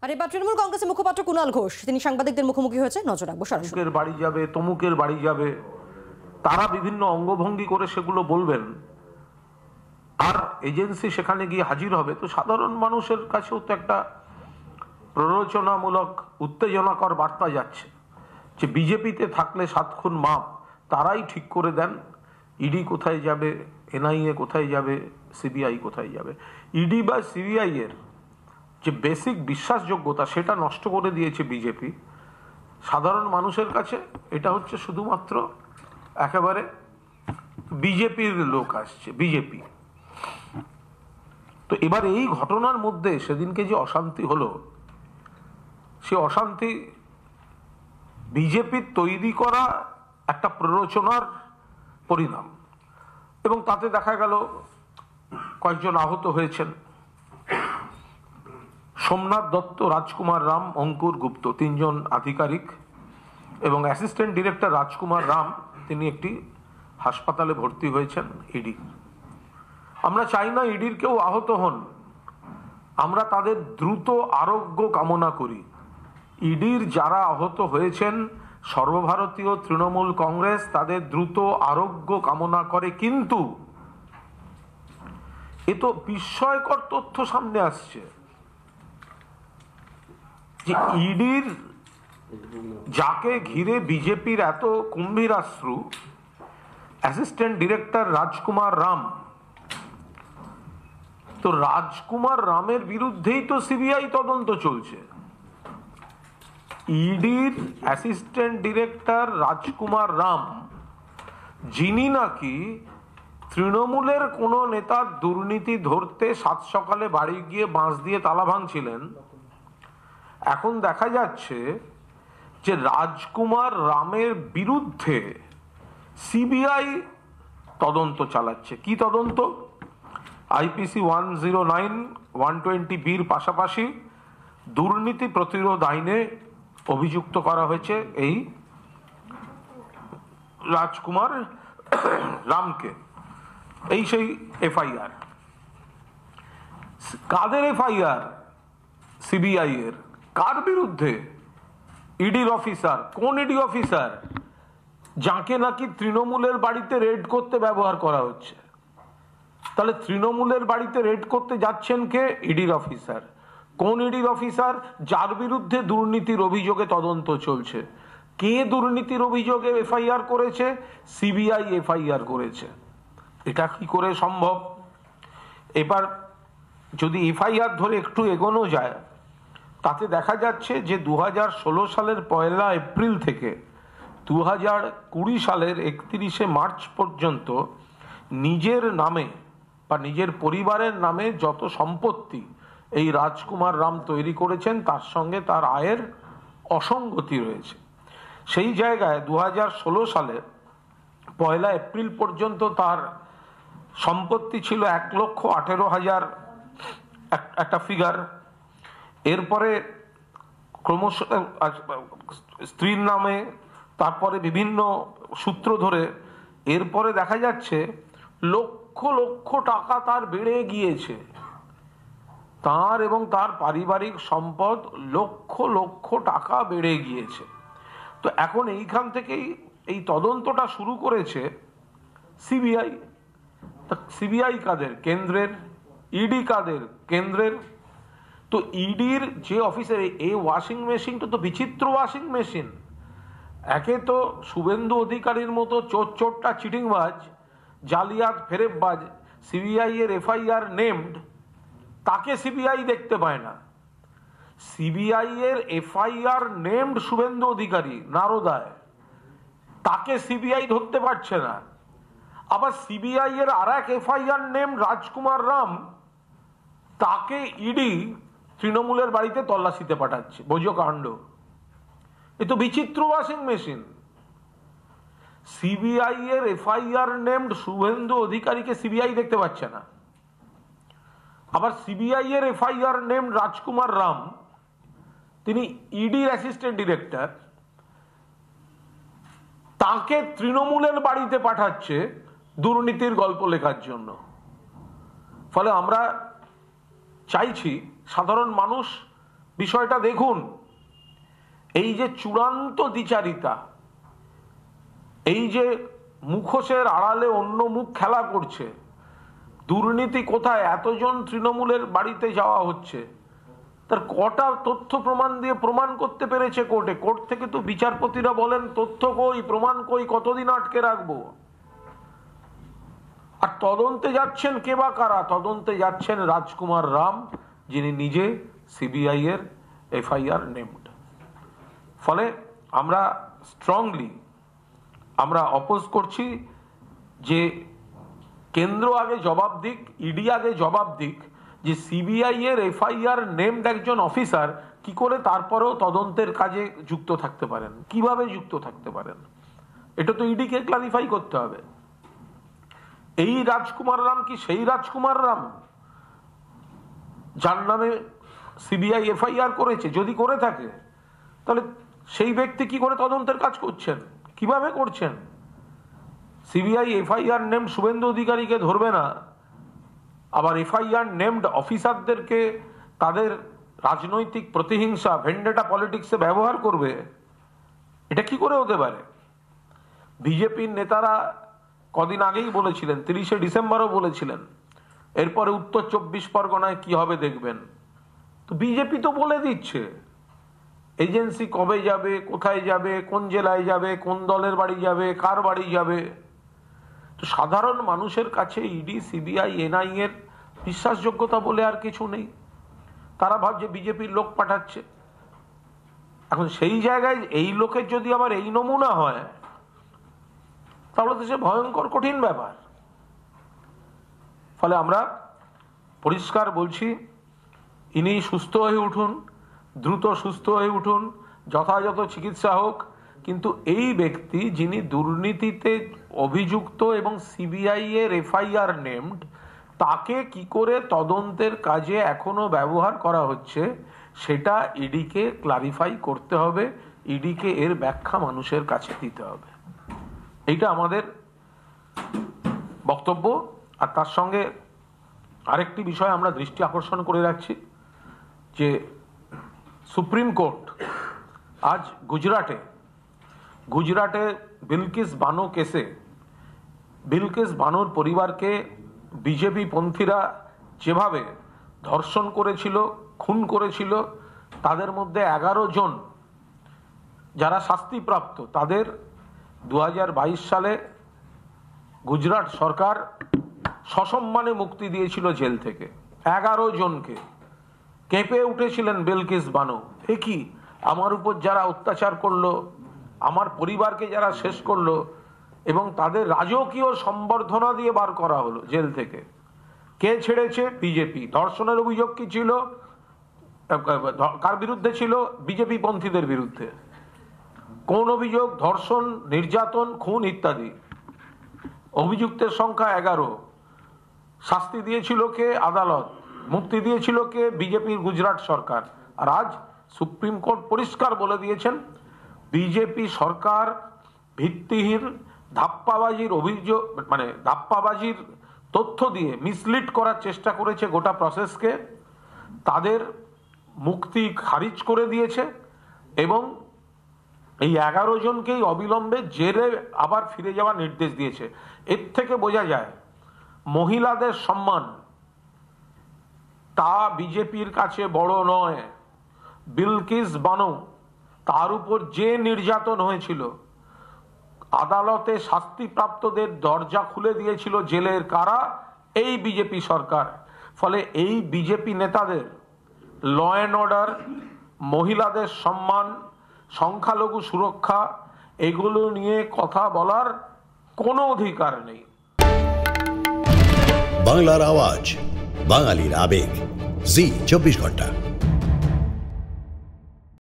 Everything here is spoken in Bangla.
আর এবার তৃণমূল কংগ্রেসের মুখপাত্র কুণাল ঘোষ তিনি সাংবাদিকদের মুখোমুখি হয়েছে, নজর রাখবো সরাসরি। তমুকের বাড়ি যাবে, তমুকের বাড়ি যাবে, তারা বিভিন্ন অঙ্গভঙ্গি করে সেগুলো বলবেন, আর এজেন্সি সেখানে গিয়ে হাজির হবে। তো সাধারণ মানুষের কাছেও তো একটা প্ররোচনামূলক উত্তেজনাকর বার্তা যাচ্ছে যে বিজেপিতে থাকলে 7 খুন মাপ, তারাই ঠিক করে দেন ইডি কোথায় যাবে, এনআইএ কোথায় যাবে, সিবিআই কোথায় যাবে। ইডি বা সিবিআই এর যে বেসিক বিশ্বাসযোগ্যতা সেটা নষ্ট করে দিয়েছে বিজেপি। সাধারণ মানুষের কাছে এটা হচ্ছে শুধুমাত্র একেবারে বিজেপির লোক আসছে, বিজেপি। তো এবার এই ঘটনার মধ্যে সেদিনকে যে অশান্তি হলো, সে অশান্তি বিজেপির তৈরি করা একটা প্ররোচনার পরিণাম, এবং তাতে দেখা গেল কয়েকজন আহত হয়েছেন। সোমনাথ দত্ত, রাজকুমার রাম, অঙ্কুর গুপ্ত, 3 জন আধিকারিক এবং অ্যাসিস্ট্যান্ট ডিরেক্টর রাজকুমার রাম, তিনি একটি হাসপাতালে ভর্তি হয়েছেন ইডি। আমরা চাই না ইডির কেউ আহত হন, আমরা তাদের দ্রুত আরোগ্য কামনা করি। ইডির যারা আহত হয়েছেন, সর্বভারতীয় তৃণমূল কংগ্রেস তাদের দ্রুত আরোগ্য কামনা করে। কিন্তু এ তো বিস্ময়কর তথ্য সামনে আসছে যে ইডির যাকে ঘিরে বিজেপির এত কুম্ভীরাশ্রু, অ্যাসিস্ট্যান্ট ডিরেক্টর রাজকুমার রাম, তো রাজকুমার রামের বিরুদ্ধেই তো সিবিআই তদন্ত চলছে। ইডির অ্যাসিস্ট্যান্ট ডিরেক্টর রাজকুমার রাম, যিনি নাকি তৃণমূলের কোন নেতার দুর্নীতি ধরতে 7 সকালে বাড়ি গিয়ে বাঁশ দিয়ে তালা ভাঙছিলেন, এখন দেখা যাচ্ছে যে রাজকুমার রামের বিরুদ্ধে সিবিআই তদন্ত চালাচ্ছে। কি তদন্ত? আইপিসি 109, 120 বির পাশাপাশি দুর্নীতি প্রতিরোধ আইনে অভিযুক্ত করা হয়েছে এই রাজকুমার রামকে। এই সেই এফআইআর। কাদের এফআইআর? সিবিআই এর। কার বিরুদ্ধে? ইডির অফিসার। কোন ইডি অফিসার? যাকে নাকি তৃণমূলের বাড়িতে রেড করতে ব্যবহার করা হচ্ছে। তাহলে তৃণমূলের বাড়িতে রেড করতে যাচ্ছেন কে? ইডির অফিসার। কোন ইডির অফিসার? যার বিরুদ্ধে দুর্নীতির অভিযোগে তদন্ত চলছে। কে দুর্নীতির অভিযোগে এফআইআর করেছে? সিবিআই এফআইআর করেছে। এটা কি করে সম্ভব? এবার যদি এফআইআর ধরে একটু এগোনো যায়, তাতে দেখা যাচ্ছে যে 2016 সালের 1 এপ্রিল থেকে 2020 সালের 31 মার্চ পর্যন্ত নিজের নামে বা নিজের পরিবারের নামে যত সম্পত্তি এই রাজকুমার রাম তৈরি করেছেন, তার সঙ্গে তার আয়ের অসঙ্গতি রয়েছে। সেই জায়গায় 2016 সালে 1 এপ্রিল পর্যন্ত তার সম্পত্তি ছিল 1,18,000 একটা ফিগার। এরপরে ক্রমশ স্ত্রীর নামে, তারপরে বিভিন্ন সূত্র ধরে এরপরে দেখা যাচ্ছে লক্ষ লক্ষ টাকা তার বেড়ে গিয়েছে। তার এবং তার পারিবারিক সম্পদ লক্ষ লক্ষ টাকা বেড়ে গিয়েছে। তো এখন এইখান থেকেই এই তদন্তটা শুরু করেছে সিবিআই। সিবিআই কাদের? কেন্দ্রের। ইডি কাদের? কেন্দ্রের। তো ইডির যে অফিসের এই ওয়াশিং মেশিনটা তো বিচিত্র ওয়াশিং মেশিন। একে তো শুভেন্দু অধিকারীর মতো চোরটা চিটিংবাজ, জালিয়াত ফেরেববাজ, সিবিআই এর এফআইআর নেমড, তাকে সিবিআই দেখতে পায় না। সিবিআই এর এফআইআর নেমড শুভেন্দু অধিকারী নারদায়, তাকে সিবিআই ধরতে পারছে না। আবার সিবিআই এর আরেক এফআইআর নেমড রাজকুমার রাম, তাকে ইডি তৃণমূলের বাড়িতে তল্লাশিতে পাঠাচ্ছে। বোঝো কাণ্ড। এ তো বিচিত্র ওয়াশিং মেশিন। সিবিআই এর এফআইআর নেমড শুভেন্দু অধিকারীকে সিবিআই দেখতে পাচ্ছে না। আবার সিবিআই এর এফআইআর নেমড রাজকুমার রাম, তিনি ইডির অ্যাসিস্ট্যান্ট ডিরেক্টর, তাকে তৃণমূলের বাড়িতে পাঠাচ্ছে দুর্নীতির গল্প লেখার জন্য। ফলে আমরা চাইছি সাধারণ মানুষ বিষয়টা দেখুন, এই যে চূড়ান্ত দ্বিচারিতা, এই যে মুখোশের আড়ালে অন্য মুখ খেলা করছে, দুর্নীতি কোথায়, এতজন তৃণমূলের বাড়িতে যাওয়া হচ্ছে, তার কটা তথ্য প্রমাণ দিয়ে প্রমাণ করতে পেরেছে কোর্টে? কোর্ট থেকে তো বিচারপতিরা বলেন তথ্য কই, প্রমাণ কই, কতদিন আটকে রাখবো? আর তদন্তে যাচ্ছেন কে বা কারা? তদন্তে যাচ্ছেন রাজকুমার রাম, যিনি নিজে সিবিআই এর এফআইআর নেমড। ফলে আমরা স্ট্রংলি আমরা অপোজ করছি যে কেন্দ্র আগে জবাব দিক, ইডি আগে জবাব দিক, যে সিবিআই এর এফআইআর নেমড একজন অফিসার কি করে তারপরেও তদন্তের কাজে যুক্ত থাকতে পারেন, কিভাবে যুক্ত থাকতে পারেন, এটা তো ইডিকে ক্লারিফাই করতে হবে। এই রাজকুমার রাম কি সেই রাজকুমার রাম যার নামে সিবিআই এফআইআর করেছে? যদি করে থাকে তাহলে সেই ব্যক্তি কি করে তদন্তের কাজ করছেন, কিভাবে করছেন? সিবিআই এফআইআর নেমড শুভেন্দু অধিকারীকে ধরবে না, আবার এফআইআর নেমড অফিসারদেরকে তাদের রাজনৈতিক প্রতিহিংসা, ভেন্ডেটা পলিটিক্সে ব্যবহার করবে? এটা কি করে হতে পারে? বিজেপির নেতারা কদিন আগেই বলেছিলেন, 30শে ডিসেম্বরও বলেছিলেন, এরপরে উত্তর 24 পরগনায় কি হবে দেখবেন। তো বিজেপি তো বলে দিচ্ছে এজেন্সি কবে যাবে, কোথায় যাবে, কোন জেলায় যাবে, কোন দলের বাড়ি যাবে, কার বাড়ি যাবে। তো সাধারণ মানুষের কাছে ইডি, সিবিআই, এনআই এর বিশ্বাসযোগ্যতা বলে আর কিছু নেই। তারা ভাবছে বিজেপির লোক পাঠাচ্ছে। এখন সেই জায়গায় এই লোকের যদি আবার এই নমুনা হয়, তাহলে তো সে ভয়ঙ্কর কঠিন ব্যাপার। ফলে আমরা পরিষ্কার বলছি, ইনি সুস্থ হয়ে উঠুন, দ্রুত সুস্থ হয়ে উঠুন, যথাযথ চিকিৎসা হোক, কিন্তু এই ব্যক্তি যিনি দুর্নীতিতে অভিযুক্ত এবং সিবিআই এর এফআইআর নেমড, তাকে কি করে তদন্তের কাজে এখনো ব্যবহার করা হচ্ছে সেটা ইডিকে ক্লারিফাই করতে হবে, ইডিকে এর ব্যাখ্যা মানুষের কাছে দিতে হবে। এইটা আমাদের বক্তব্য। আর তার সঙ্গে আরেকটি বিষয় আমরা দৃষ্টি আকর্ষণ করে রাখছি, যে সুপ্রিম কোর্ট আজ গুজরাটে বিলকিস বানো কেসে বিলকিস বানোর পরিবারকে বিজেপি পন্থীরা যেভাবে ধর্ষণ করেছিল, খুন করেছিল, তাদের মধ্যে 11 জন যারা শাস্তিপ্রাপ্ত, তাদের 2022 সালে গুজরাট সরকার সসম্মানে মুক্তি দিয়েছিল জেল থেকে। 11 জনকে। কেঁপে উঠেছিলেন বিলকিস বানো, এ কি, আমার উপর যারা অত্যাচার করলো, আমার পরিবারকে যারা শেষ করলো, এবং তাদের রাজকীয় সম্বর্ধনা দিয়ে বার করা হলো জেল থেকে। কে ছেড়েছে? বিজেপি। ধর্ষণের অভিযোগ কি ছিল? কার বিরুদ্ধে ছিল? বিজেপি পন্থীদের বিরুদ্ধে। কোন অভিযোগ? ধর্ষণ, নির্যাতন, খুন ইত্যাদি। অভিযুক্তের সংখ্যা 11। শাস্তি দিয়েছিল কে? আদালত। মুক্তি দিয়েছিল কে? বিজেপির গুজরাট সরকার। আর আজ সুপ্রিম কোর্ট পরিষ্কার বলে দিয়েছেন, বিজেপি সরকার ভিত্তিহীন ধাপ্পাবাজির অভিযোগ, মানে ধাপ্পাবাজির তথ্য দিয়ে মিসলিড করার চেষ্টা করেছে গোটা প্রসেসকে। তাদের মুক্তি খারিজ করে দিয়েছে এবং এই 11 জনকেই অবিলম্বে জেলে আবার ফিরে যাওয়ার নির্দেশ দিয়েছে। এর থেকে বোঝা যায় মহিলাদের সম্মান তা বিজেপির কাছে বড় নয়। বিলকিস বানো, তার উপর যে নির্যাতন হয়েছিল, আদালতে শাস্তিপ্রাপ্তদের দরজা খুলে দিয়েছিল জেলের কারা? এই বিজেপি সরকার। ফলে এই বিজেপি নেতাদের ল অ্যান্ড অর্ডার, মহিলাদের সম্মান, সংখ্যালঘু সুরক্ষা, এগুলো নিয়ে কথা বলার কোনো অধিকার নেই। বাংলার আওয়াজ, বাঙালির আবেগ, জি 24 ঘন্টা।